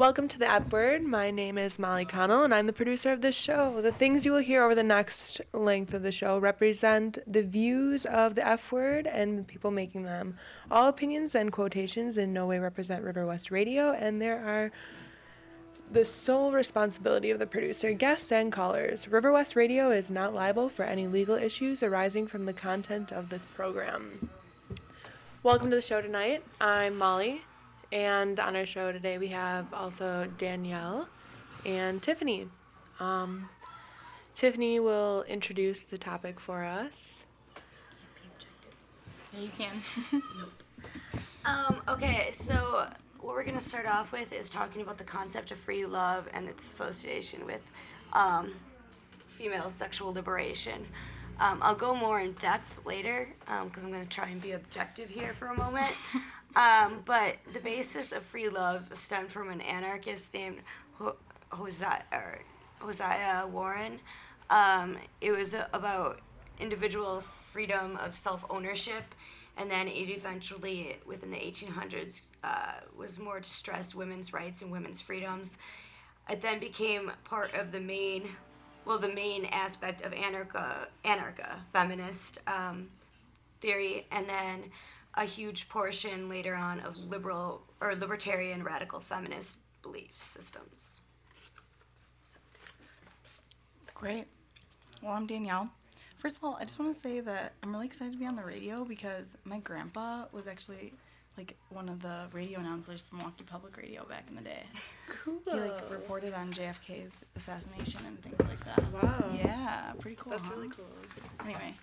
Welcome to the F Word. My name is Molly Connell, and I'm the producer of this show. The things you will hear over the next length of the show represent the views of the F Word and the people making them. All opinions and quotations in no way represent River West Radio, and there are the sole responsibility of the producer, guests, and callers. River West Radio is not liable for any legal issues arising from the content of this program. Welcome to the show tonight. I'm Molly. And on our show today, we have also Danielle and Tiffany. Tiffany will introduce the topic for us. Yeah, you can. Nope. Okay, so what we're going to start off with is talking about the concept of free love and its association with female sexual liberation. I'll go more in depth later because I'm going to try and be objective here for a moment. But the basis of free love stemmed from an anarchist named Hosea Warren. It was about individual freedom of self-ownership, and then it eventually, within the 1800s, was more to stress women's rights and women's freedoms. It then became part of the main aspect of anarcha feminist theory, and then a huge portion later on of liberal or libertarian radical feminist belief systems. So. Great. Well, I'm Danielle. First of all, I just want to say that I'm really excited to be on the radio because my grandpa was actually like one of the radio announcers for Milwaukee Public Radio back in the day. Cool. He reported on JFK's assassination and things like that. Wow. Yeah, pretty cool. That's really cool. Anyway,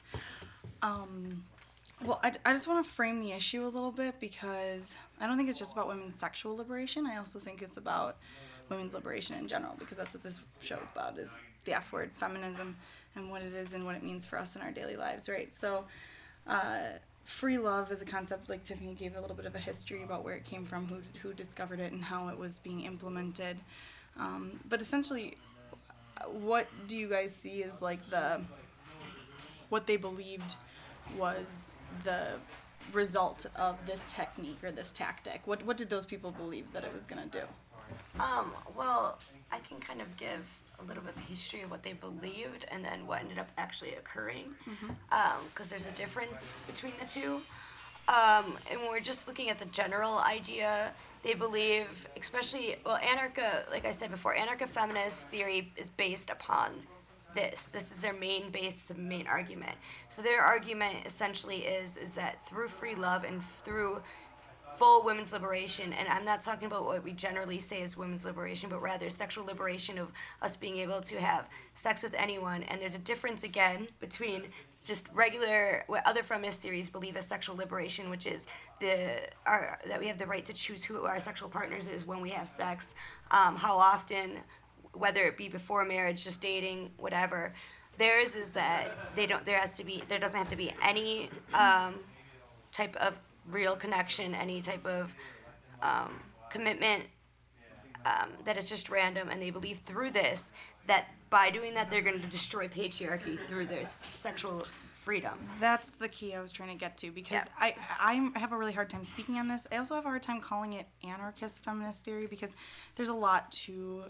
well, I just want to frame the issue a little bit because I don't think it's just about women's sexual liberation. I also think it's about women's liberation in general because that's what this show is about, is the F word, feminism, and what it is and what it means for us in our daily lives, right? So free love is a concept, like Tiffany gave a little bit of a history about where it came from, who discovered it, and how it was being implemented. But essentially, what do you guys see as like what they believed was the result of this technique or this tactic? What did those people believe that it was going to do? Well, I can kind of give a little bit of a history of what they believed and then what ended up actually occurring, because there's a difference between the two. And when we're just looking at the general idea, they believe, especially, anarcha, like I said before, anarcha-feminist theory is based upon this. This is their main base, main argument. So their argument essentially is that through free love and through full women's liberation, and I'm not talking about what we generally say is women's liberation, but rather sexual liberation of us being able to have sex with anyone. And there's a difference, again, between just regular, what other feminist theories believe as sexual liberation, which is that we have the right to choose who our sexual partners is when we have sex, how often, whether it be before marriage, just dating, whatever. Theirs is that there doesn't have to be any type of real connection, any type of commitment, that it's just random, and they believe through this that by doing that they're going to destroy patriarchy through their sexual freedom. That's the key I was trying to get to because I have a really hard time speaking on this. I also have a hard time calling it anarchist feminist theory because there's a lot to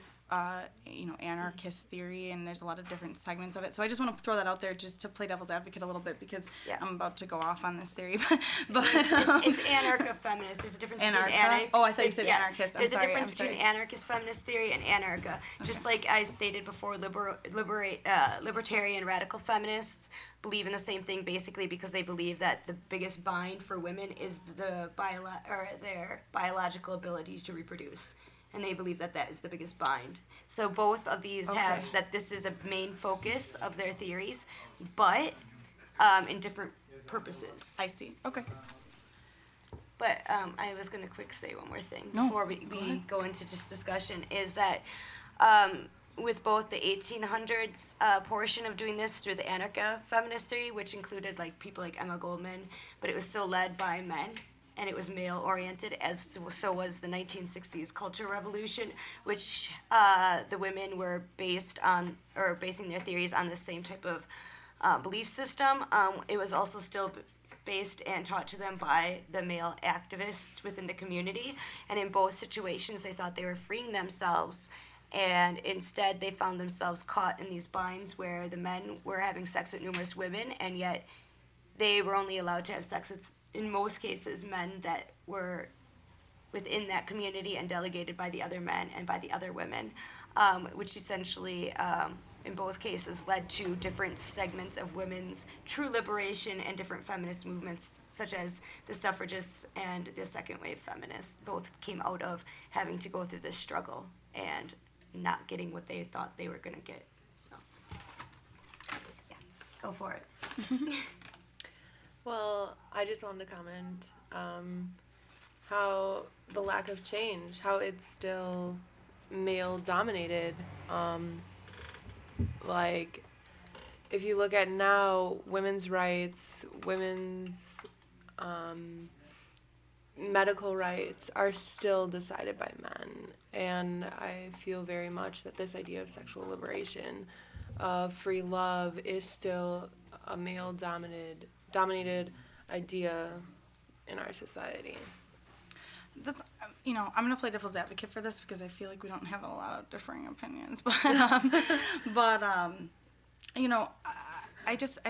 anarchist theory, and there's a lot of different segments of it. So I just want to throw that out there just to play devil's advocate a little bit because I'm about to go off on this theory. But it's anarcha-feminist. There's a difference between Oh, I thought you said anarchist. There's a difference between anarchist feminist theory and anarcha. Okay. Just like I stated before, libertarian radical feminists believe in the same thing basically because they believe that the biggest bind for women is their biological abilities to reproduce. And they believe that is the biggest bind. So both of these have that this is a main focus of their theories, but in different purposes. I see. Okay. But I was going to quick say one more thing before we go into just discussion, is that with both the 1800s portion of doing this through the anarcha feminist theory, which included like people like Emma Goldman, but it was still led by men. And it was male-oriented, as so was the 1960s culture revolution, which the women were basing their theories on the same type of belief system. It was also still based and taught to them by the male activists within the community. And in both situations, they thought they were freeing themselves. And instead, they found themselves caught in these binds where the men were having sex with numerous women, and yet they were only allowed to have sex with, in most cases, men that were within that community and delegated by the other men and by the other women, which essentially, in both cases, led to different segments of women's true liberation and different feminist movements, such as the suffragists and the second wave feminists. Both came out of having to go through this struggle and not getting what they thought they were going to get. So, yeah, go for it. Well, I just wanted to comment how the lack of change, how it's still male-dominated. Like, if you look at now, women's rights, women's medical rights are still decided by men. And I feel very much that this idea of sexual liberation, of free love, is still a male-dominated idea in our society. That's, I'm going to play devil's advocate for this because I feel like we don't have a lot of differing opinions. But, I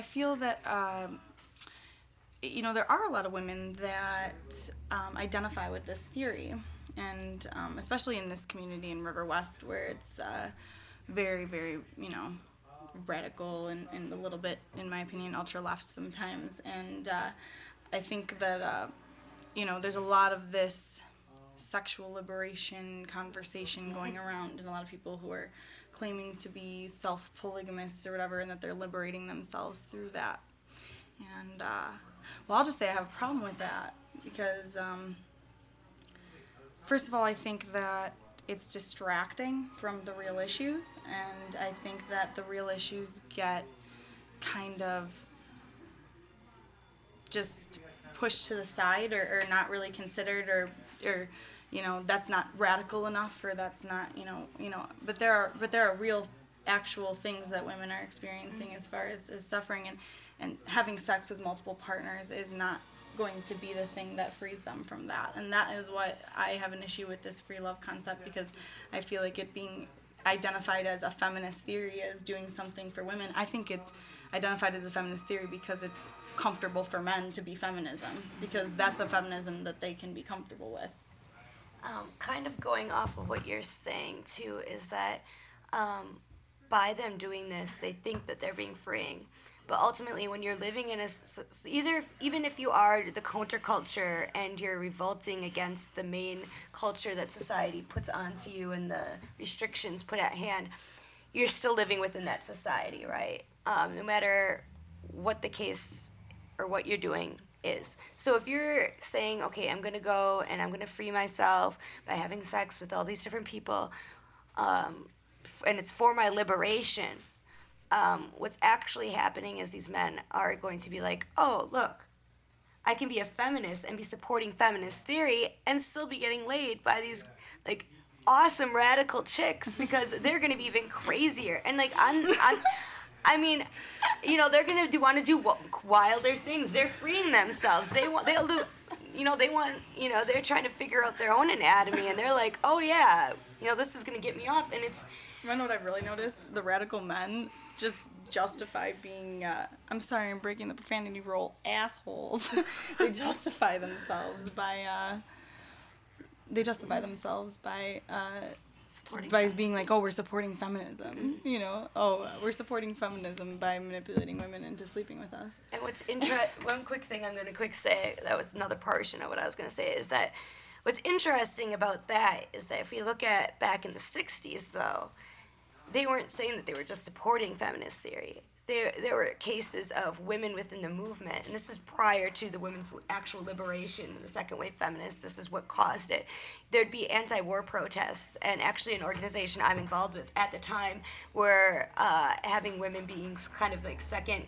feel that, there are a lot of women that identify with this theory. And especially in this community in River West, where it's very, very, radical and a little bit, in my opinion, ultra-left sometimes. And I think that, there's a lot of this sexual liberation conversation going around, and a lot of people who are claiming to be self-polygamous or whatever, and that they're liberating themselves through that. And, I'll just say I have a problem with that because, first of all, I think that it's distracting from the real issues, and I think that the real issues get kind of just pushed to the side or not really considered or that's not radical enough, or that's not but there are real actual things that women are experiencing as far as suffering, and having sex with multiple partners is not going to be the thing that frees them from that. And that is what I have an issue with this free love concept, because I feel like it being identified as a feminist theory as doing something for women. I think it's identified as a feminist theory because it's comfortable for men to be feminism, because that's a feminism that they can be comfortable with. Kind of going off of what you're saying too is that by them doing this, they think that they're being freeing. But ultimately, when you're living in even if you are the counterculture and you're revolting against the main culture that society puts onto you and the restrictions put at hand, you're still living within that society, right? No matter what the case or what you're doing is. So if you're saying, okay, I'm going to go and I'm going to free myself by having sex with all these different people, and it's for my liberation, what's actually happening is these men are going to be like, oh, look, I can be a feminist and be supporting feminist theory and still be getting laid by these, like, awesome radical chicks, because they're going to be even crazier. And, like, I mean, they're going to want to do wilder things. They're freeing themselves. They're trying to figure out their own anatomy, and they're like, oh, yeah, this is going to get me off. And it's... You know what I've really noticed? The radical men just justify being, I'm sorry, I'm breaking the profanity rule, assholes. They justify themselves by being like, oh, we're supporting feminism. Mm-hmm. We're supporting feminism by manipulating women into sleeping with us. And what's one quick thing I'm going to say, that was another portion of what I was going to say, is that what's interesting about that is that if we look at back in the 60s, though, they weren't saying that they were just supporting feminist theory. There were cases of women within the movement, and this is prior to the women's actual liberation, the second wave feminists. This is what caused it. There'd be anti-war protests, and actually an organization I'm involved with at the time were having women being kind of like second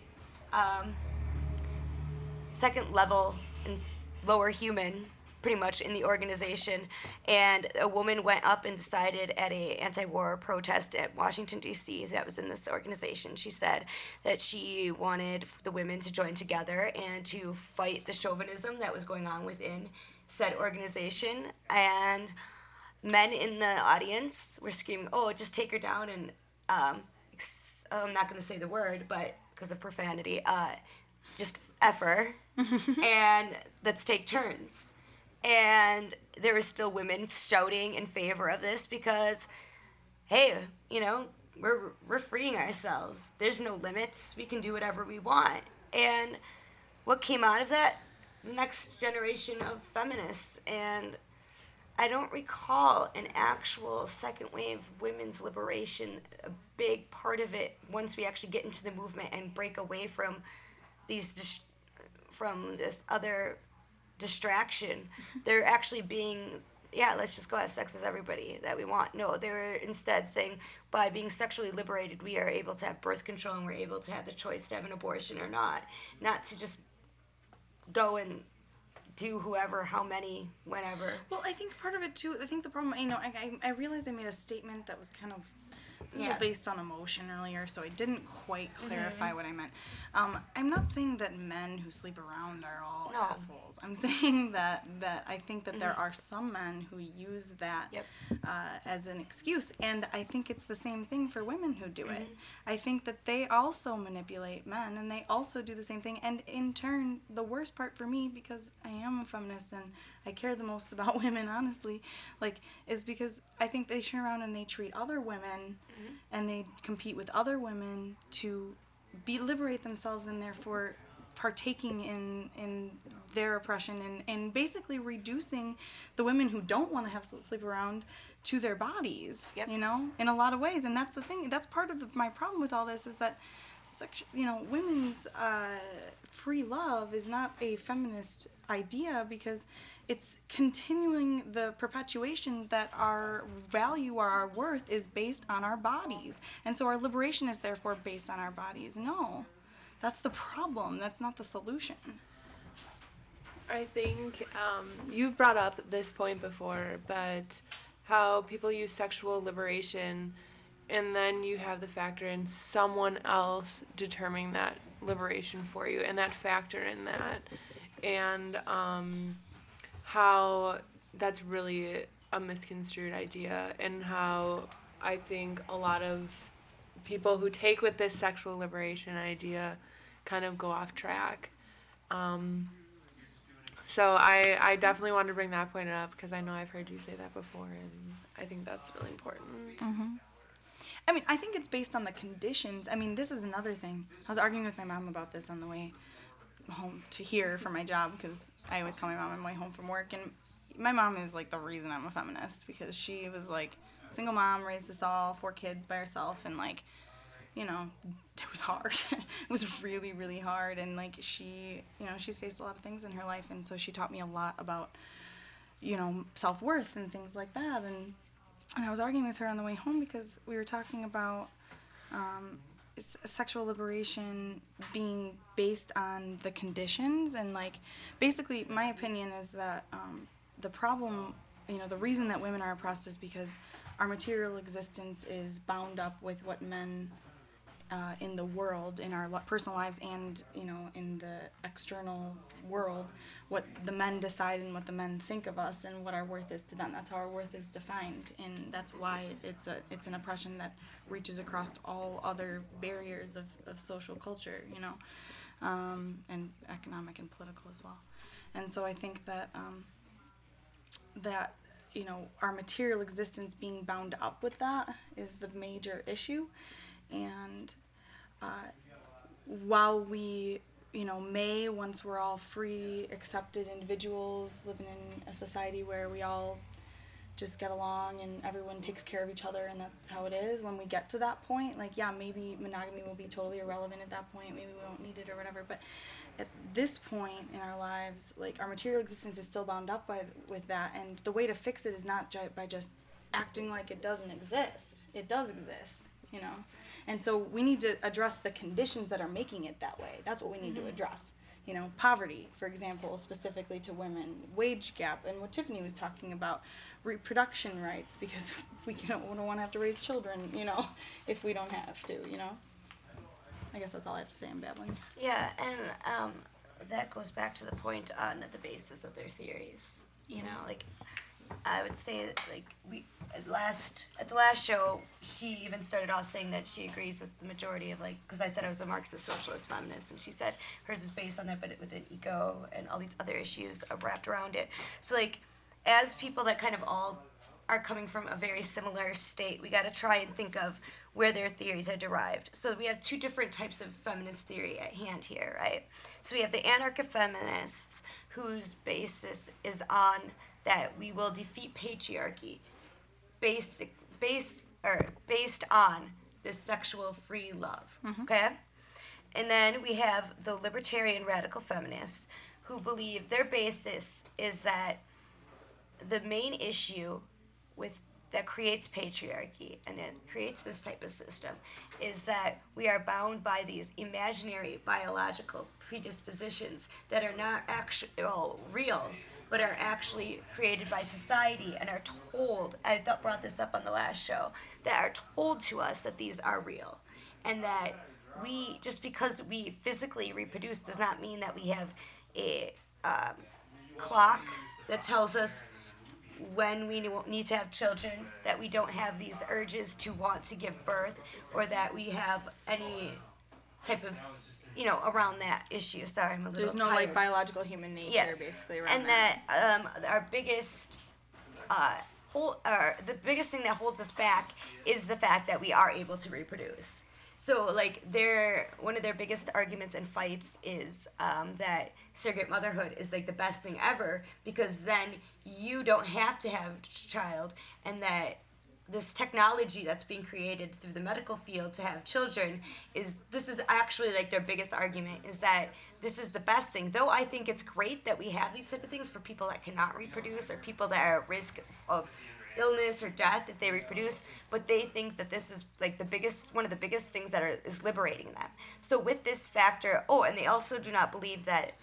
level and lower human pretty much in the organization, and a woman went up and decided at a anti-war protest at Washington D.C. that was in this organization. She said that she wanted the women to join together and to fight the chauvinism that was going on within said organization, and men in the audience were screaming, "Oh, just take her down," and I'm not going to say the word, but because of profanity, just F her, and let's take turns. And there were still women shouting in favor of this because, hey, you know, we're freeing ourselves. There's no limits. We can do whatever we want. And what came out of that? The next generation of feminists. And I don't recall an actual second wave women's liberation. A big part of it, once we actually get into the movement and break away from from this other distraction, they're actually being, yeah, let's just go have sex with everybody that we want. No, they were instead saying, by being sexually liberated, we are able to have birth control and we're able to have the choice to have an abortion or not to just go and do whoever, how many, whenever. Well, I think part of it too, I think the problem, I realized I made a statement that was kind of based on emotion earlier, so I didn't quite clarify what I meant. I'm not saying that men who sleep around are all assholes. I'm saying that I think that there are some men who use that as an excuse, and I think it's the same thing for women who do it. I think that they also manipulate men, and they also do the same thing, and in turn, the worst part for me, because I am a feminist and I care the most about women, honestly, is because I think they turn around and they treat other women and they compete with other women to liberate themselves, and therefore partaking in their oppression and basically reducing the women who don't want to have sleep around to their bodies, you know, in a lot of ways. And that's the thing. That's part of my problem with all this, is that women's free love is not a feminist idea, because it's continuing the perpetuation that our value or our worth is based on our bodies. And so our liberation is therefore based on our bodies. No, that's the problem. That's not the solution. I think you've brought up this point before, but how people use sexual liberation, and then you have the factor in someone else determining that liberation for you, and that factor in that, and how that's really a misconstrued idea, and how I think a lot of people who take with this sexual liberation idea kind of go off track. So I definitely wanted to bring that point up, because I know I've heard you say that before, and I think that's really important. I mean, I think it's based on the conditions. I mean, this is another thing. I was arguing with my mom about this on the way home to here for my job, because I always call my mom on my way home from work, and my mom is like the reason I'm a feminist, because she was like single mom, raised us all, 4 kids by herself, and like, you know, it was hard. It was really, really hard, and like she, you know, she's faced a lot of things in her life, and so she taught me a lot about, you know, self-worth and things like that. And I was arguing with her on the way home, because we were talking about sexual liberation being based on the conditions, and like basically my opinion is that the problem, you know, the reason that women are oppressed is because our material existence is bound up with what men in the world, in our personal lives, and, you know, in the external world, what the men decide and what the men think of us and what our worth is to them. That's how our worth is defined, and that's why it's an oppression that reaches across all other barriers of social culture, you know, and economic and political as well. And so I think that that, you know, our material existence being bound up with that is the major issue. And while we, you know, may, once we're all free, accepted individuals living in a society where we all just get along and everyone takes care of each other and that's how it is, when we get to that point, like, yeah, maybe monogamy will be totally irrelevant at that point, maybe we won't need it or whatever, but at this point in our lives, like, our material existence is still bound up with that, and the way to fix it is not by just acting like it doesn't exist. It does exist, you know? And so we need to address the conditions that are making it that way. That's what we need to address. poverty, for example, specifically to women, wage gap, and what Tiffany was talking about, reproduction rights, because we don't want to have to raise children, if we don't have to, I guess that's all I have to say. I'm babbling. Yeah, and that goes back to the point on the basis of their theories. Like I would say that, like, at the last show, she even started off saying that she agrees with the majority of, like, because I said I was a Marxist socialist feminist, and she said hers is based on that, but with an eco and all these other issues are wrapped around it. So, like, as people that kind of all are coming from a very similar state, we got to try and think of where their theories are derived. So we have two different types of feminist theory at hand here, right? So we have the anarcho-feminists, whose basis is on that we will defeat patriarchy based on this sexual free love, okay? And then we have the libertarian radical feminists, who believe their basis is that the main issue that creates patriarchy and it creates this type of system is that we are bound by these imaginary biological predispositions that are not actually real, but are actually created by society and are told, brought this up on the last show, that are told to us that these are real. And that just because we physically reproduce does not mean that we have a clock that tells us when we need to have children, that we don't have these urges to want to give birth, or that we have any type of, around that issue. Sorry, I'm a little There's no, tired. biological human nature, basically, around and that our biggest the biggest thing that holds us back is the fact that we are able to reproduce. So, like, one of their biggest arguments and fights is that surrogate motherhood is, like, the best thing ever, because then you don't have to have a child, and that this technology that's being created through the medical field to have children this is actually, like, their biggest argument, is that this is the best thing. Though I think it's great that we have these type of things for people that cannot reproduce, or people that are at risk of illness or death if they reproduce, but they think that this is, like, one of the biggest things that is liberating them. So with this factor, and they also do not believe that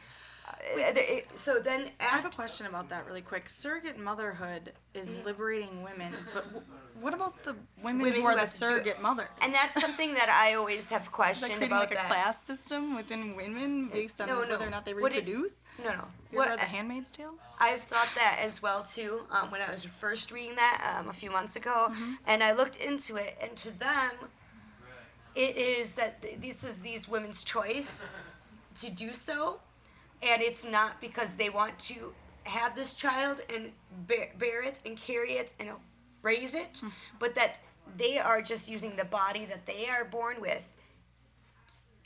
so then I have a question about that really quick. Surrogate motherhood is liberating women, but what about the women who are the surrogate mothers? And that's something that I always have questioned creating, about, like, a class system within women based on whether or not they reproduce? No. You ever read The Handmaid's Tale? I've thought that as well, too, when I was first reading that a few months ago, and I looked into it, and to them, it is that this is these women's choice to do so, and it's not because they want to have this child and bear it and carry it and raise it, but that they are just using the body that they are born with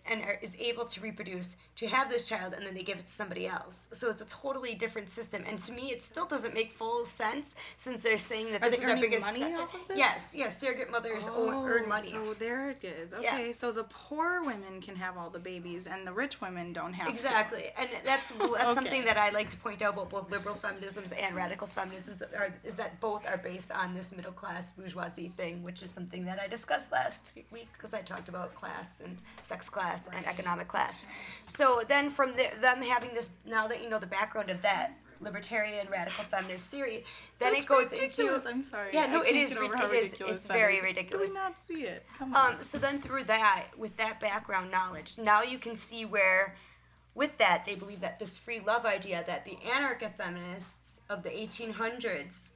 and is able to reproduce to have this child, and then they give it to somebody else. So it's a totally different system, and to me it still doesn't make full sense, since they're saying that this is our biggest money off of this? Yes, surrogate mothers earn money. So there it is. Okay, so the poor women can have all the babies, and the rich women don't have to. Exactly, and that's something that I like to point out about both liberal feminisms and radical feminisms, is that both are based on this middle class bourgeoisie thing, which is something that I discussed last week, because I talked about class and sex class and economic class. So then from them having this, now that you know the background of that libertarian radical feminist theory, then That's it goes ridiculous. into... I'm sorry. Yeah, no, I it can't is get over how ridiculous. ridiculous It's that very is. ridiculous. Do not see it. Come on. So then through that, with that background knowledge, now you can see where, with that, they believe that this free love idea that the anarcho-feminists of the 1800s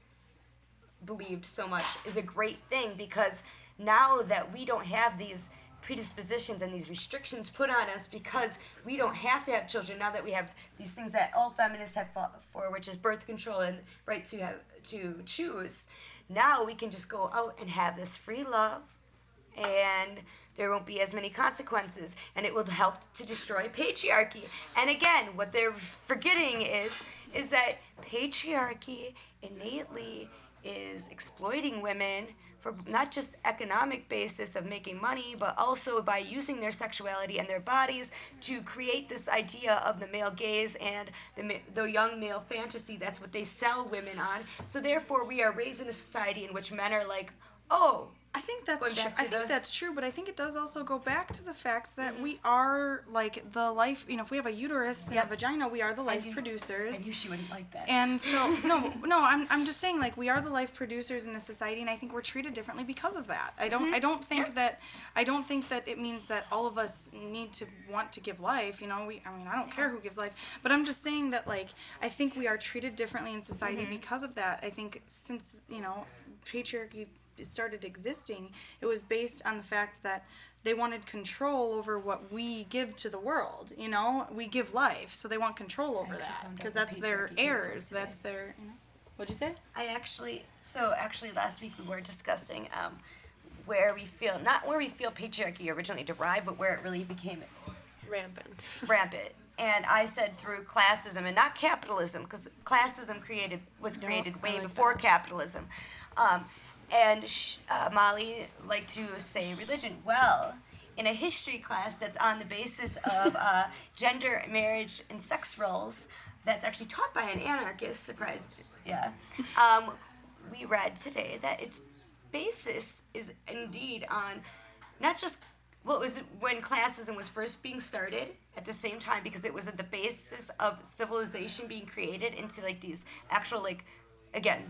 believed so much is a great thing, because now that we don't have these predispositions and these restrictions put on us, because we don't have to have children, now that we have these things that all feminists have fought for, which is birth control and right to choose, now we can just go out and have this free love, and there won't be as many consequences, and it will help to destroy patriarchy. And again, what they're forgetting is that patriarchy innately is exploiting women for not just economic basis of making money, but also by using their sexuality and their bodies to create this idea of the male gaze and the young male fantasy. That's what they sell women on. So therefore, we are raised in a society in which men are like Oh, I think that's Going back to I think the- that's true, but I think it does also go back to the fact that we are like the life. You know, if we have a uterus and a Yep. vagina, we are the life knew- producers. I knew she wouldn't like that. And so no, I'm just saying like we are the life producers in this society, and I think we're treated differently because of that. I don't think that it means that all of us need to want to give life. You know, I don't care who gives life, but I'm just saying that like I think we are treated differently in society because of that. I think since patriarchy started existing, it was based on the fact that they wanted control over what we give to the world. You know, we give life, so they want control over actually that found out because the that's their patriarchy came heirs. today. That's their. What'd you say? Actually last week we were discussing where we feel, not where we feel patriarchy originally derived, but where it really became Rampant. rampant. And I said through classism and not capitalism, because classism was created way like before that. capitalism. Molly liked to say religion. Well, in a history class that's on the basis of gender, marriage, and sex roles, that's actually taught by an anarchist, surprise, yeah, we read today that its basis is indeed on not just what was when classism was first being started at the same time, because it was at the basis of civilization being created into like these actual like again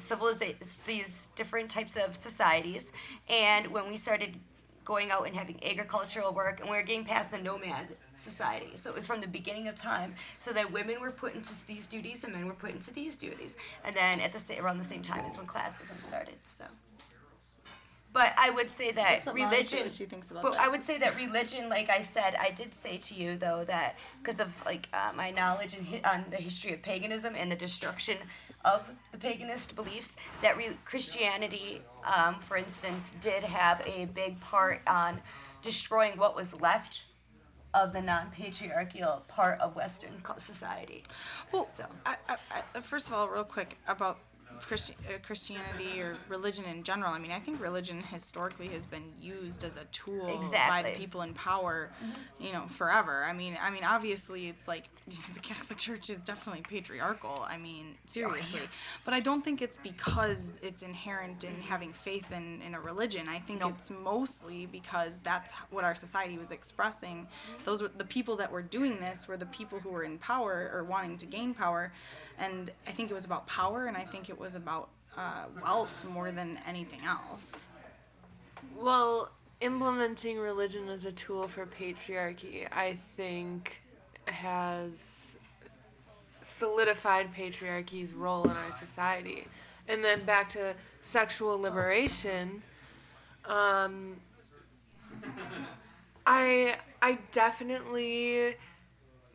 these different types of societies. And when we started going out and having agricultural work, and we were getting past the nomad society, so it was from the beginning of time, so that women were put into these duties and men were put into these duties. And then around the same time is when classism started. So but I would say that Let's let Molly say religion. what she thinks about But that. I would say that religion, like I said, I did say to you though that because of like my knowledge on the history of paganism and the destruction of the paganist beliefs, that Christianity, for instance, did have a big part on destroying what was left of the non-patriarchal part of Western society. Well, So. first of all, real quick about Christianity or religion in general. I mean, I think religion historically has been used as a tool by Exactly. the people in power, forever. I mean, obviously, it's like the Catholic Church is definitely patriarchal. I mean, seriously, but I don't think it's because it's inherent in having faith in a religion. I think it's mostly because that's what our society was expressing. Those were the people that were doing this were the people who were in power or wanting to gain power. And I think it was about power, and I think it was about wealth more than anything else. Well, implementing religion as a tool for patriarchy, I think, has solidified patriarchy's role in our society. And then back to sexual liberation, I definitely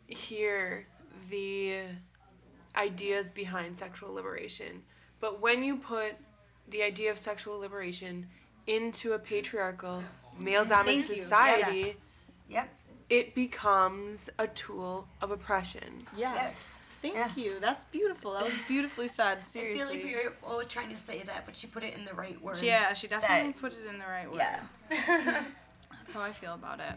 hear the ideas behind sexual liberation, but when you put the idea of sexual liberation into a patriarchal, male-dominant Thank you. society, Yes. Yep. it becomes a tool of oppression. Yes. Thank Yeah. you. That's beautiful. That was beautifully said. I Seriously. feel like we were all trying to say that, but she put it in the right words. Yeah, she definitely that- put it in the right words. Yeah. That's how I feel about it.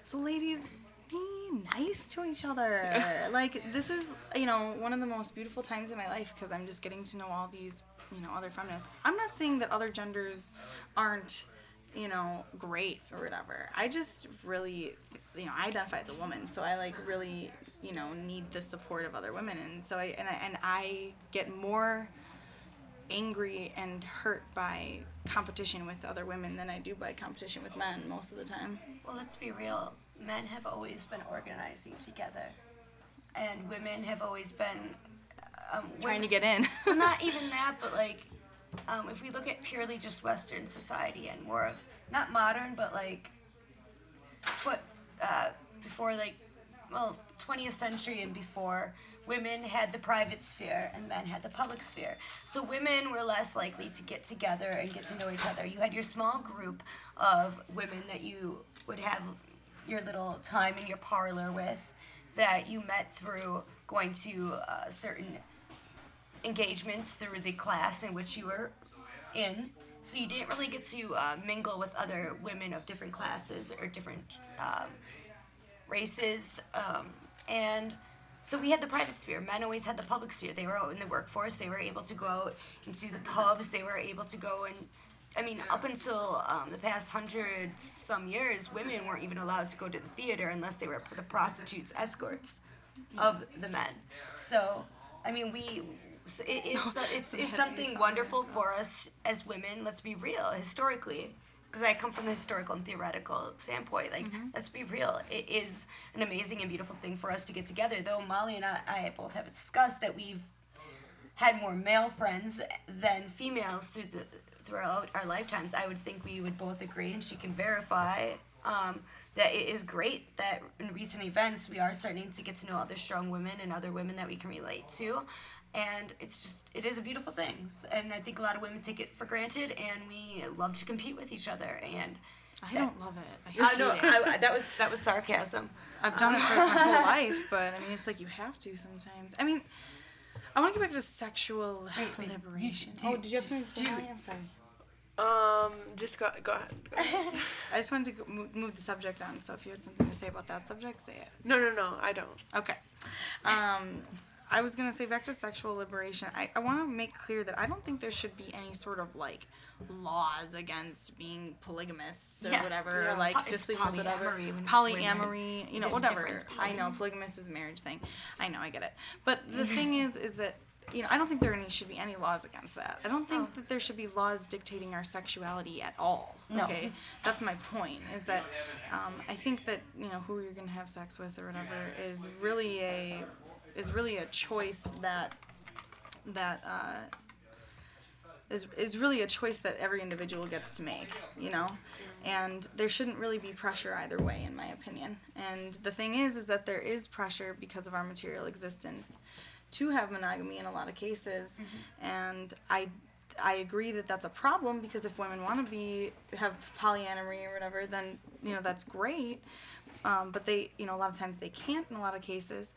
So, ladies, be nice to each other. Like, this is, one of the most beautiful times in my life because I'm just getting to know all these, other feminists. I'm not saying that other genders aren't, great or whatever. I just really, I identify as a woman, so I, really, need the support of other women. And so I get more angry and hurt by competition with other women than I do by competition with men most of the time. Well, let's be real. Men have always been organizing together, and women have always been Trying to get in. Well, not even that, but if we look at purely just Western society and more of not modern, but before 20th century and before, women had the private sphere and men had the public sphere. So women were less likely to get together and get to know each other. You had your small group of women that you would have your little time in your parlor with, that you met through going to certain engagements through the class in which you were in. So you didn't really get to mingle with other women of different classes or different races. And so we had the private sphere. Men always had the public sphere. They were out in the workforce. They were able to go out into the pubs. They were able to go and I mean, up until the past 100-some years, women weren't even allowed to go to the theater unless they were the prostitutes, escorts of the men. So, I mean, it's something wonderful for us as women. Let's be real, historically. Because I come from the historical and theoretical standpoint. Like, let's be real. It is an amazing and beautiful thing for us to get together. Though Molly and I both have discussed that we've had more male friends than females throughout our lifetimes. I would think we would both agree, and she can verify, that it is great that in recent events we are starting to get to know other strong women and other women that we can relate to. And it is a beautiful thing. And I think a lot of women take it for granted, and we love to compete with each other. And I don't love it. I hate it. That was sarcasm. I've done it for my whole life, but I mean, it's like you have to sometimes. I mean, I want to get back to sexual liberation. Did you have something to say? I'm sorry. Just go ahead. I just wanted to move the subject on, so if you had something to say about that subject, say it. No, I don't. Okay. I was going to say back to sexual liberation. I want to make clear that I don't think there should be any sort of, like, laws against being polygamous or whatever, or, like, just sleeping with whatever. Polyamory, you know, whatever. I know, polygamous is a marriage thing. I know, I get it. But the thing is that, you know, I don't think there should be any laws against that. I don't think that there should be laws dictating our sexuality at all. No. Okay? That's my point, is that I think that, you know, who you're going to have sex with or whatever is really a choice is really a choice that every individual gets to make, you know? And there shouldn't really be pressure either way, in my opinion. And the thing is that there is pressure because of our material existence to have monogamy in a lot of cases. And I agree that that's a problem, because if women want to have polyamory or whatever, then, you know, that's great. But they, you know, a lot of times they can't in a lot of cases.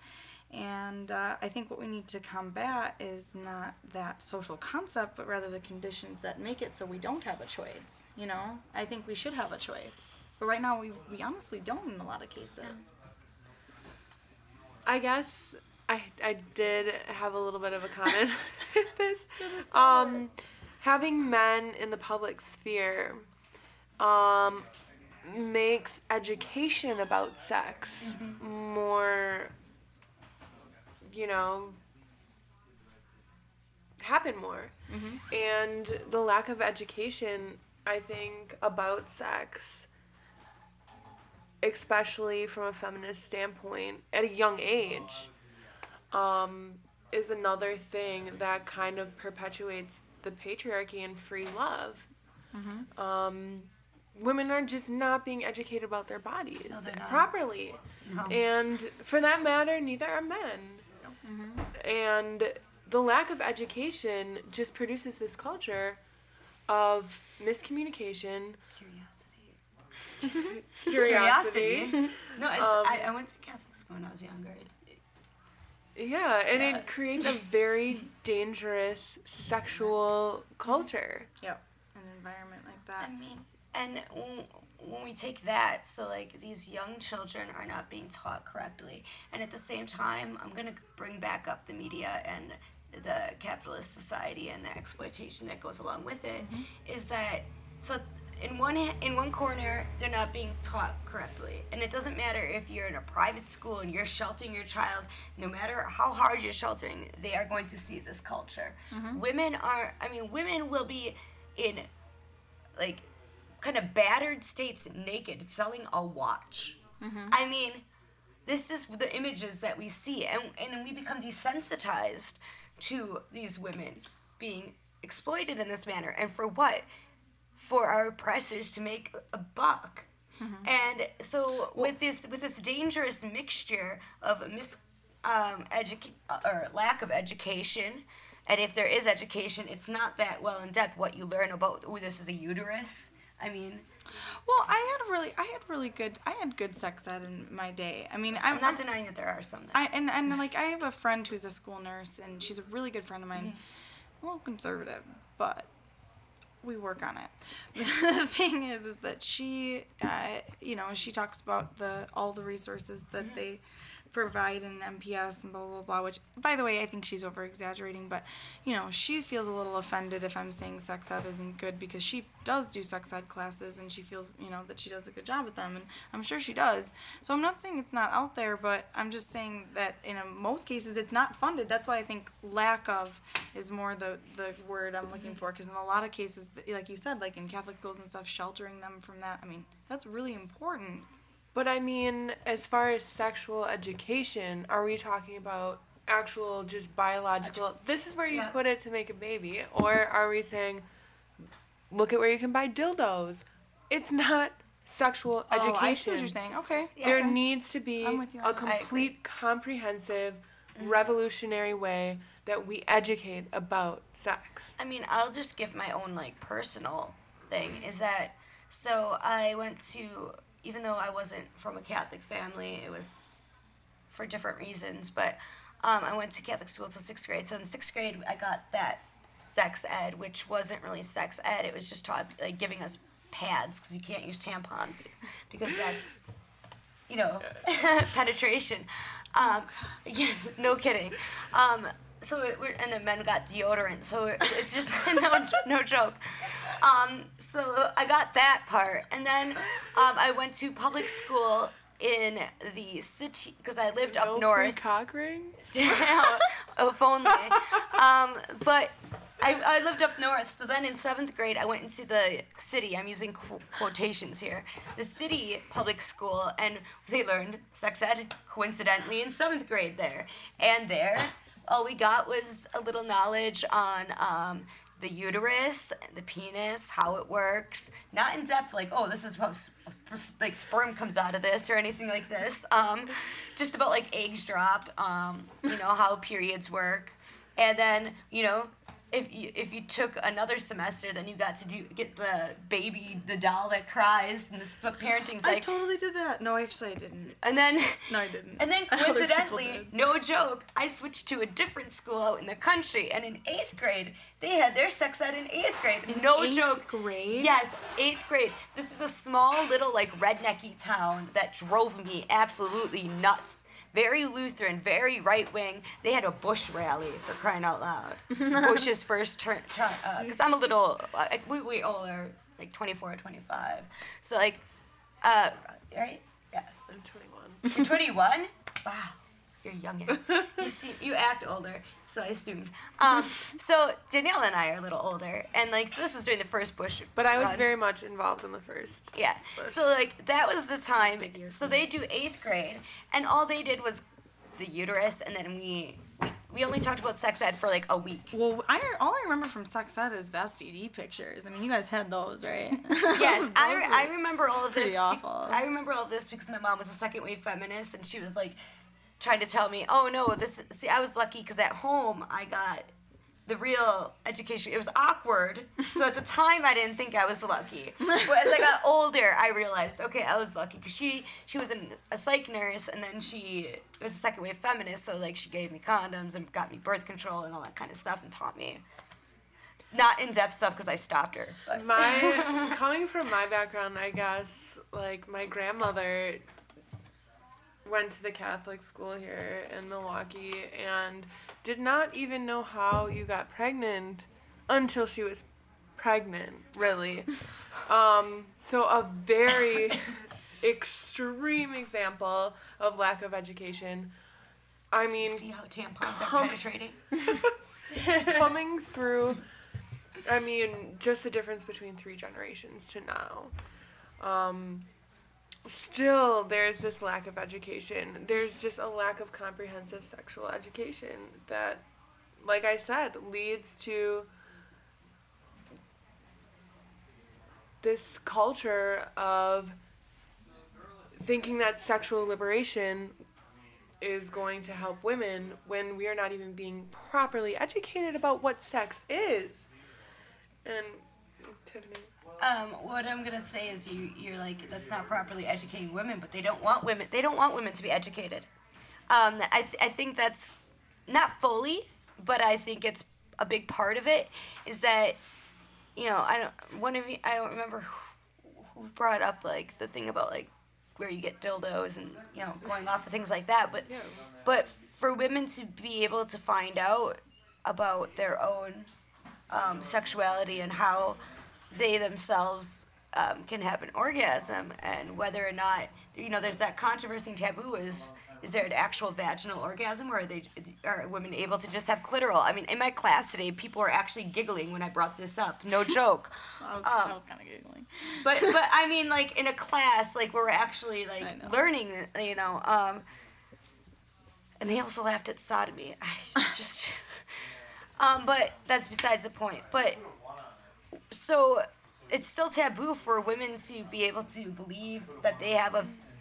And I think what we need to combat is not that social concept, but rather the conditions that make it so we don't have a choice, you know? I think we should have a choice. But right now, we honestly don't in a lot of cases. I guess I did have a little bit of a comment with this. Having men in the public sphere makes education about sex more, you know, happen more. And the lack of education, I think, about sex, especially from a feminist standpoint at a young age, is another thing that kind of perpetuates the patriarchy and free love. Women are just not being educated about their bodies properly. And for that matter, neither are men. And the lack of education just produces this culture of miscommunication. Curiosity. No, I went to Catholic school when I was younger. It creates a very dangerous sexual culture. Yep, an environment like that. I mean, and when we take that, so like these young children are not being taught correctly, and at the same time, I'm gonna bring back up the media and the capitalist society and the exploitation that goes along with it. Is that so? In one corner, they're not being taught correctly, and it doesn't matter if you're in a private school and you're sheltering your child. No matter how hard you're sheltering, they are going to see this culture. Women will be in like kind of battered states, naked, selling a watch. I mean, this is the images that we see, and we become desensitized to these women being exploited in this manner. And for what? For our oppressors to make a buck. And so with this dangerous mixture of lack of education, and if there is education, it's not that well in depth what you learn about. Oh, this is a uterus. I mean, well, I had good sex ed in my day. I mean, I'm not denying that there are some. I have a friend who's a school nurse, and she's a really good friend of mine. Well, conservative, but we work on it. The thing is that she, she talks about all the resources that they provide an MPS and blah, blah, blah, which, by the way, I think she's over-exaggerating, but, you know, she feels a little offended if I'm saying sex ed isn't good because she does do sex ed classes and she feels, you know, that she does a good job with them, and I'm sure she does. So I'm not saying it's not out there, but I'm just saying that in most cases it's not funded. That's why I think lack of is more the word I'm looking for, because in a lot of cases, like you said, like in Catholic schools and stuff, sheltering them from that, I mean, that's really important. But I mean, as far as sexual education, are we talking about actual just biological, this is where you put it to make a baby? Or are we saying, look at where you can buy dildos? It's not sexual education. I see what you're saying. Okay. There needs to be a complete, comprehensive, revolutionary way that we educate about sex. I mean, I'll just give my own, like, personal thing, is that, so I went to, even though I wasn't from a Catholic family, it was for different reasons, but I went to Catholic school till 6th grade. So in 6th grade, I got that sex ed, which wasn't really sex ed. It was just taught, like, giving us pads, because you can't use tampons, because that's, you know, penetration. Yes, no kidding. So and the men got deodorant, so it's just no joke. So I got that part, and then I went to public school in the city because I lived up north. No free cock ring? If only. But I lived up north, so then in 7th grade I went into the city. I'm using quotations here. The city public school, and they learned sex ed coincidentally in 7th grade there, and there. All we got was a little knowledge on the uterus, the penis, how it works. Not in depth, like, oh, this is how like sperm comes out of this or anything like this. Just about like eggs drop, you know, how periods work. And then, you know, if you took another semester, then you got to get the baby, the doll that cries, and this is what parenting's like. I totally did that. No, actually I didn't. And then no, I didn't. And then coincidentally, no joke, I switched to a different school out in the country, and in 8th grade, they had their sex ed in 8th grade. No joke. 8th grade? Yes, 8th grade. This is a small little like rednecky town that drove me absolutely nuts. Very Lutheran, very right-wing. They had a Bush rally, for crying out loud. Bush's first turn, because I'm a little, we all are like 24 or 25. So like, right? Yeah. I'm 21. You're 21? Wow, you're youngin'. You act older, so I assumed. So Danielle and I are a little older, and like, so this was during the first Bush. But I was very much involved in the first. Yeah. Bush. So like, that was the time. So they do 8th grade, and all they did was the uterus, and then we only talked about sex ed for like a week. Well, all I remember from sex ed is the STD pictures. I mean, you guys had those, right? Yes, I remember all of this. Pretty awful. I remember all of this because my mom was a second wave feminist, and she was like trying to tell me, oh no, see, I was lucky because at home I got the real education. It was awkward, so at the time I didn't think I was lucky. But as I got older, I realized, okay, I was lucky because she was a psych nurse, and then she was a second wave feminist, so like she gave me condoms and got me birth control and all that kind of stuff and taught me. Not in-depth stuff because I stopped her. Coming from my background, I guess, like my grandmother went to the Catholic school here in Milwaukee and did not even know how you got pregnant until she was pregnant, really. So a very extreme example of lack of education. I mean, see how tampons are penetrating? Coming through, I mean, just the difference between 3 generations to now. Still, there's this lack of education. There's just a lack of comprehensive sexual education that, like I said, leads to this culture of thinking that sexual liberation is going to help women when we are not even being properly educated about what sex is. And Tiffany? What I'm gonna say is you're like, that's not properly educating women, but they don't want women to be educated. I think that's not fully, but I think it's a big part of it is that, you know, I don't remember who brought up like the thing about like where you get dildos and, you know, going off of things like that. But for women to be able to find out about their own sexuality and how they themselves can have an orgasm, and whether or not, you know, there's that controversy and taboo is there an actual vaginal orgasm, or are women able to just have clitoral? I mean, in my class today, people were actually giggling when I brought this up. No joke. I was kind of giggling. But I mean, like, in a class, like, where we're actually, like, learning, you know, and they also laughed at sodomy. I just, but that's besides the point. But, so, it's still taboo for women to be able to believe that they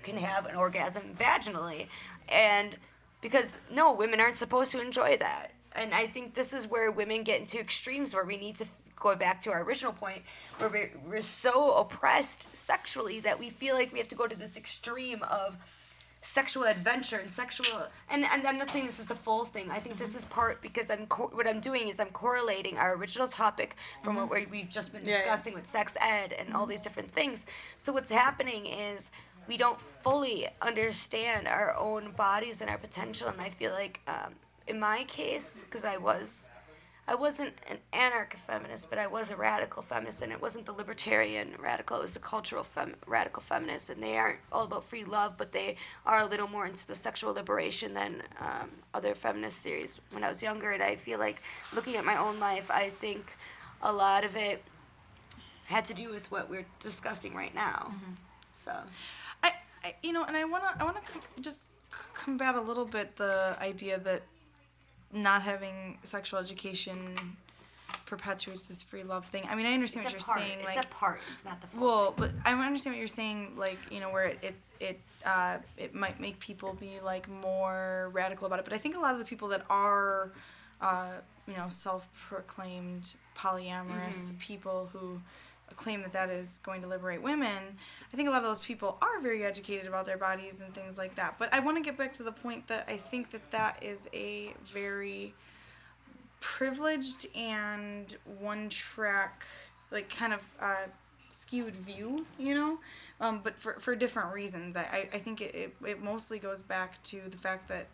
can have an orgasm vaginally, and because no, women aren't supposed to enjoy that. And I think this is where women get into extremes, where we need to go back to our original point, where we're so oppressed sexually that we feel like we have to go to this extreme of sexual adventure and sexual, and I'm not saying this is the full thing. I think this is part, because what I'm doing is I'm correlating our original topic from what we've just been discussing with sex ed and all these different things. So what's happening is we don't fully understand our own bodies and our potential, and I feel like in my case, because I wasn't an anarcho-feminist, but I was a radical feminist, and it wasn't the libertarian radical, it was the cultural radical feminist, and they aren't all about free love, but they are a little more into the sexual liberation than other feminist theories when I was younger. And I feel like, looking at my own life, I think a lot of it had to do with what we're discussing right now. So, you know, and I wanna just combat a little bit the idea that not having sexual education perpetuates this free love thing. I mean, I understand what you're saying. It's a part. It's not the full. Well, but I understand what you're saying. Like, you know, where it might make people be like more radical about it. But I think a lot of the people that are, you know, self-proclaimed polyamorous people who claim that is going to liberate women, I think a lot of those people are very educated about their bodies and things like that. But I want to get back to the point that I think that is a very privileged and one-track, like, kind of skewed view, you know, but for different reasons. I think it mostly goes back to the fact that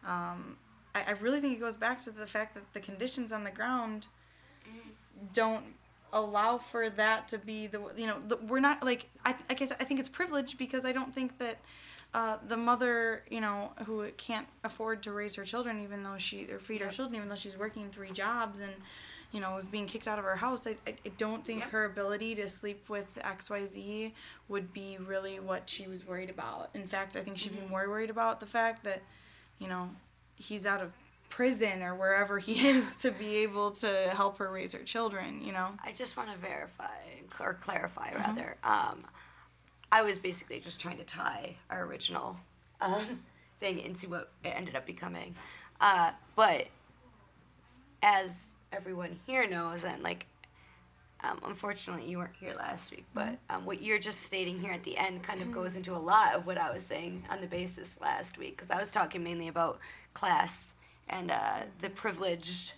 I really think it goes back to the fact that the conditions on the ground don't allow for that to be we're not, like, I guess I think it's privileged, because I don't think that the mother, you know, who can't afford to raise her children even though feed her children even though she's working 3 jobs and, you know, is being kicked out of her house, I don't think her ability to sleep with XYZ would be really what she was worried about. In fact, I think she'd be more worried about the fact that, you know, he's out of prison or wherever he is to be able to help her raise her children, you know. I just want to clarify rather. I was basically just trying to tie our original thing into what it ended up becoming. But as everyone here knows, and like, unfortunately you weren't here last week, but what you're just stating here at the end kind of goes into a lot of what I was saying on the basis last week, because I was talking mainly about class and the privileged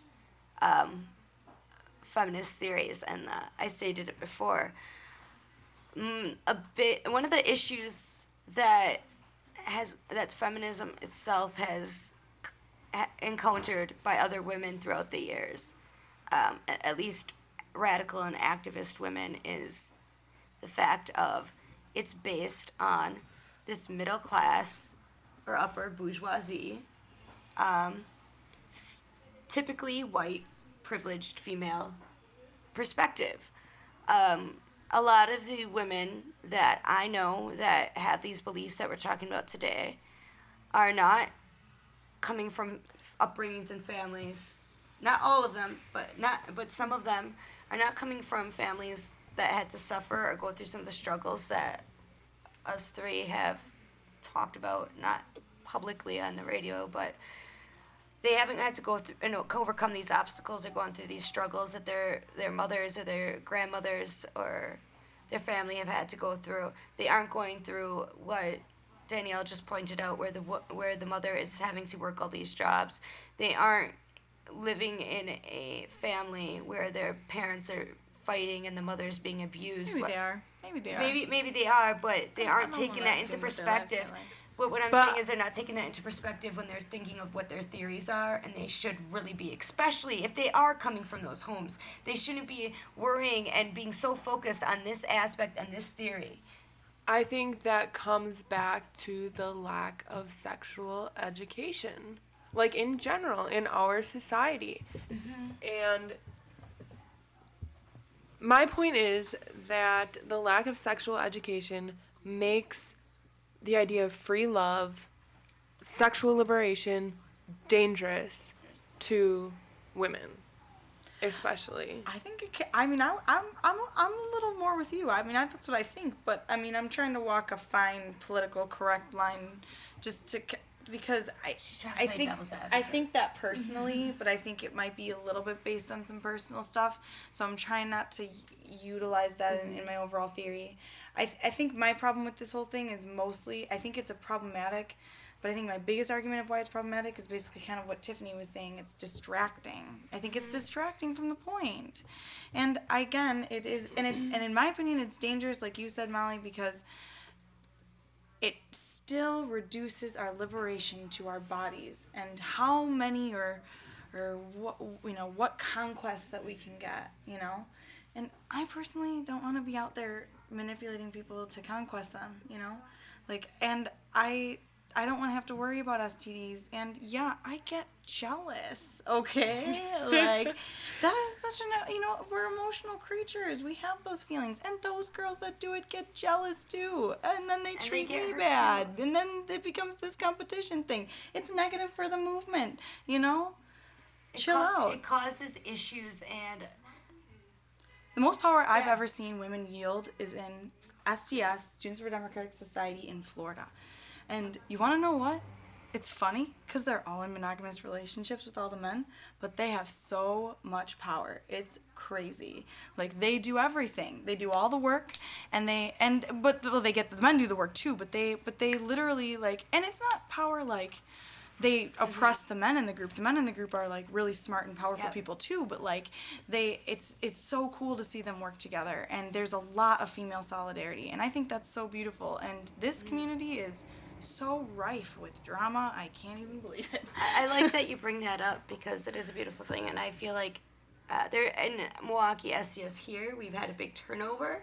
feminist theories, and I stated it before. One of the issues that feminism itself has encountered by other women throughout the years, at least radical and activist women, is the fact of it's based on this middle class or upper bourgeoisie, typically white, privileged female perspective. A lot of the women that I know that have these beliefs that we're talking about today are not coming from upbringings and families. Not all of them, but some of them are not coming from families that had to suffer or go through some of the struggles that us 3 have talked about, not publicly on the radio, but they haven't had to go through, overcome these obstacles or gone through these struggles that their mothers or their grandmothers or their family have had to go through. They aren't going through what Danielle just pointed out, where the mother is having to work all these jobs. They aren't living in a family where their parents are fighting and the mother's being abused. Maybe they are. Maybe they are. Maybe they are, but they aren't don't taking wanna that into assume what their lives perspective. are like. What I'm But- saying is they're not taking that into perspective when they're thinking of what their theories are, and they should really be, especially if they are coming from those homes. They shouldn't be worrying and being so focused on this aspect and this theory. I think that comes back to the lack of sexual education, like in general, in our society. And my point is that the lack of sexual education makes the idea of free love, sexual liberation, dangerous to women, especially. I think it can, I mean, I'm a little more with you. I mean, that's what I think, but I mean, I'm trying to walk a fine political correct line just to, because trying to I play think, devil's advocate. I think that personally, but I think it might be a little bit based on some personal stuff, so I'm trying not to utilize that in my overall theory. I think my problem with this whole thing is mostly, I think it's a problematic, but I think my biggest argument of why it's problematic is basically kind of what Tiffany was saying. It's distracting. I think it's distracting from the point. And again, it is, and in my opinion, it's dangerous, like you said, Molly, because it still reduces our liberation to our bodies and how many or what conquests that we can get, And I personally don't want to be out there manipulating people to conquest them, and I don't want to have to worry about STDs, and yeah, I get jealous, okay? Like, that is such we're emotional creatures, we have those feelings, and those girls that do it get jealous too, and then they treat get me hurt bad, and then it becomes this competition thing. It's negative for the movement, Chill out. It causes issues, and The most power I've Yeah. ever seen women yield is in STS, Students for Democratic Society in Florida. And you want to know what? It's funny because they're all in monogamous relationships with all the men, but they have so much power. It's crazy. Like, they do everything. They do all the work, but they get the men do the work too. But they literally, like, and it's not power like they oppress the men in the group. The men in the group are like really smart and powerful Yep. people too. But like it's so cool to see them work together. And there's a lot of female solidarity, and I think that's so beautiful. And this community is so rife with drama. I can't even believe it. I like that you bring that up because it is a beautiful thing, and I feel like there in Milwaukee SCS here we've had a big turnover,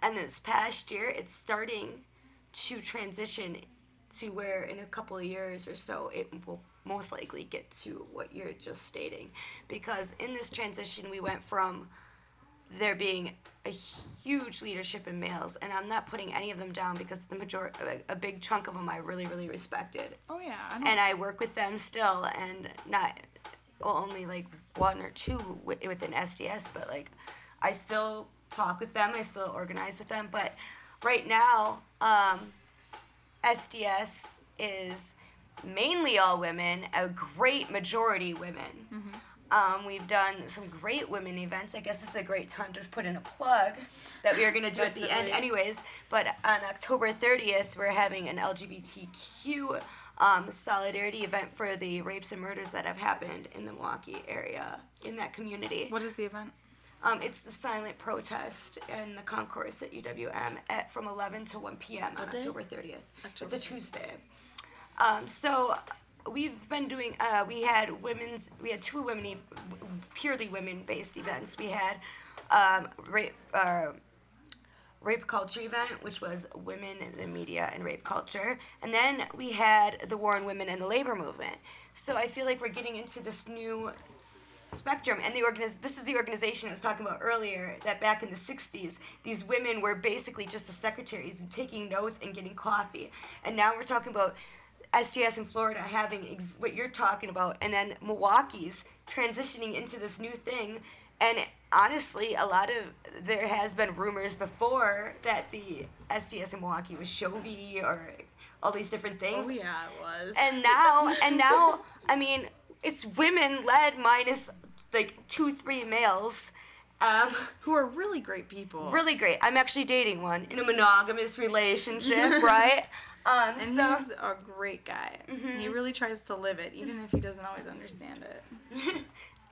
and this past year it's starting to transition to where in a couple of years or so it will most likely get to what you're just stating, because in this transition we went from there being a huge leadership in males, and I'm not putting any of them down because a big chunk of them I really, really respected. Oh yeah. And I work with them still, and only like one or two within SDS, but like I still talk with them, I still organize with them. But right now, SDS is mainly all women, a great majority women. We've done some great women events. I guess this is a great time to put in a plug that we are going to do at the end anyways. But on October 30th, we're having an LGBTQ solidarity event for the rapes and murders that have happened in the Milwaukee area, in that community. What is the event? It's the silent protest in the concourse at UWM from 11 to 1 p.m. on day? October 30th. It's a 30th. Tuesday. So we've been doing, we had two purely women-based events. We had rape culture event, which was women in the media and rape culture. And then we had the war on women and the labor movement. So I feel like we're getting into this new spectrum, and this is the organization I was talking about earlier, that back in the 60s these women were basically just the secretaries taking notes and getting coffee, and now we're talking about STS in Florida having what you're talking about, and then Milwaukee's transitioning into this new thing. And honestly, there has been rumors before that the SDS in Milwaukee was Chovy or all these different things. Oh yeah, it was. And now, I mean, it's women led minus like 2-3 males. Who are really great people. Really great. I'm actually dating one in a monogamous relationship, right? And he's a great guy. He really tries to live it, even if he doesn't always understand it.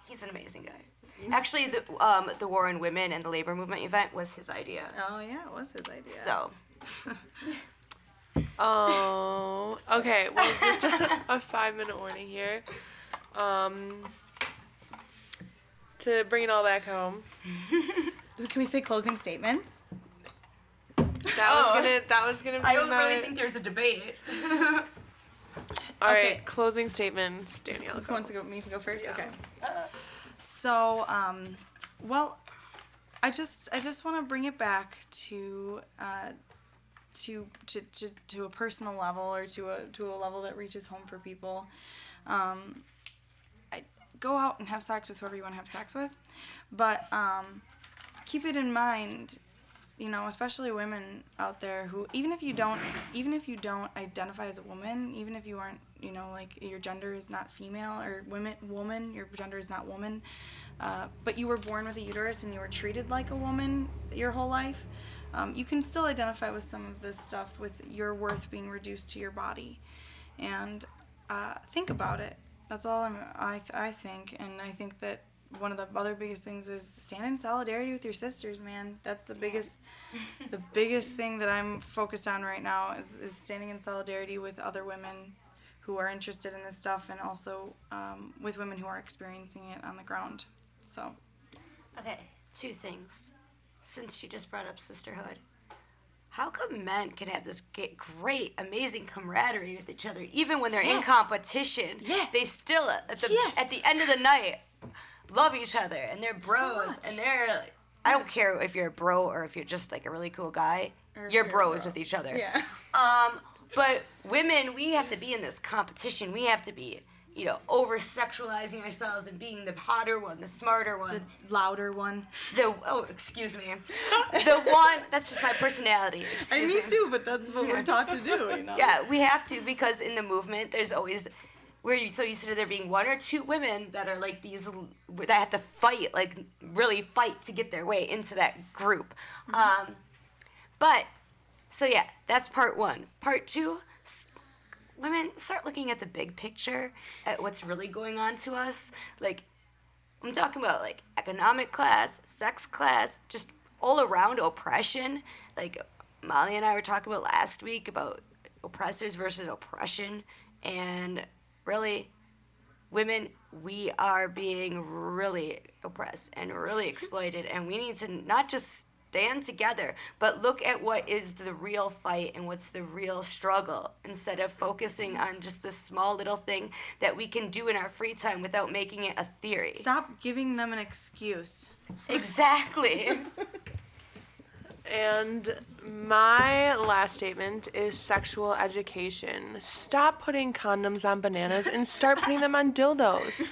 He's an amazing guy. Actually, the War on Women and the labor movement event was his idea. Oh yeah, it was his idea. So. Oh, okay. Well, just a 5-minute warning here. To bring it all back home. Can we say closing statements? That was gonna be I don't my... really think there's a debate. All Okay. right, closing statements. Danielle, Who go. wants to go? Me to go first? Yeah. Okay. So, well, I just want to bring it back to a personal level, or to a level that reaches home for people. I go out and have sex with whoever you want to have sex with, but keep it in mind, you know, especially women out there who, even if you don't identify as a woman, even if you aren't, you know, like your gender is not female or woman, your gender is not woman, but you were born with a uterus and you were treated like a woman your whole life, you can still identify with some of this stuff, with your worth being reduced to your body, and think about it. That's all I think, and I think that one of the other biggest things is stand in solidarity with your sisters, man. That's the biggest thing that I'm focused on right now is standing in solidarity with other women who are interested in this stuff, and also with women who are experiencing it on the ground. So. Okay, 2 things. Since she just brought up sisterhood, how come men can have this great, amazing camaraderie with each other, even when they're in competition? Yeah. They still, at the end of the night, love each other, and they're bros, much. and they're, I don't care if you're a bro or if you're just like a really cool guy, Or if you're you're a bros bro. with each other. Yeah. But women, we have to be in this competition. We have to be, you know, over-sexualizing ourselves and being the hotter one, the smarter one. The louder one. Excuse me. The one, that's just my personality. And me too, but that's what we're taught to do, you know? Yeah, we have to, because in the movement, there's always, we're so used to there being 1 or 2 women that are like these, that have to fight, like really fight to get their way into that group. So yeah, that's part 1. Part 2, women, start looking at the big picture, at what's really going on to us. Like, I'm talking about like economic class, sex class, just all around oppression. Like Molly and I were talking about last week about oppressors versus oppression, and really, women, we are being really oppressed and really exploited, and we need to not just stand together, but look at what is the real fight and what's the real struggle, instead of focusing on just this small little thing that we can do in our free time without making it a theory. Stop giving them an excuse. Exactly. And my last statement is sexual education. Stop putting condoms on bananas and start putting them on dildos.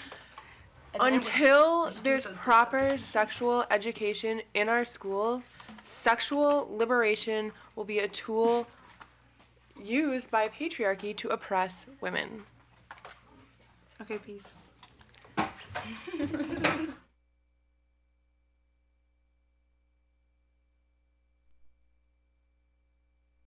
Until there's proper sexual education in our schools, sexual liberation will be a tool used by patriarchy to oppress women. Okay, peace.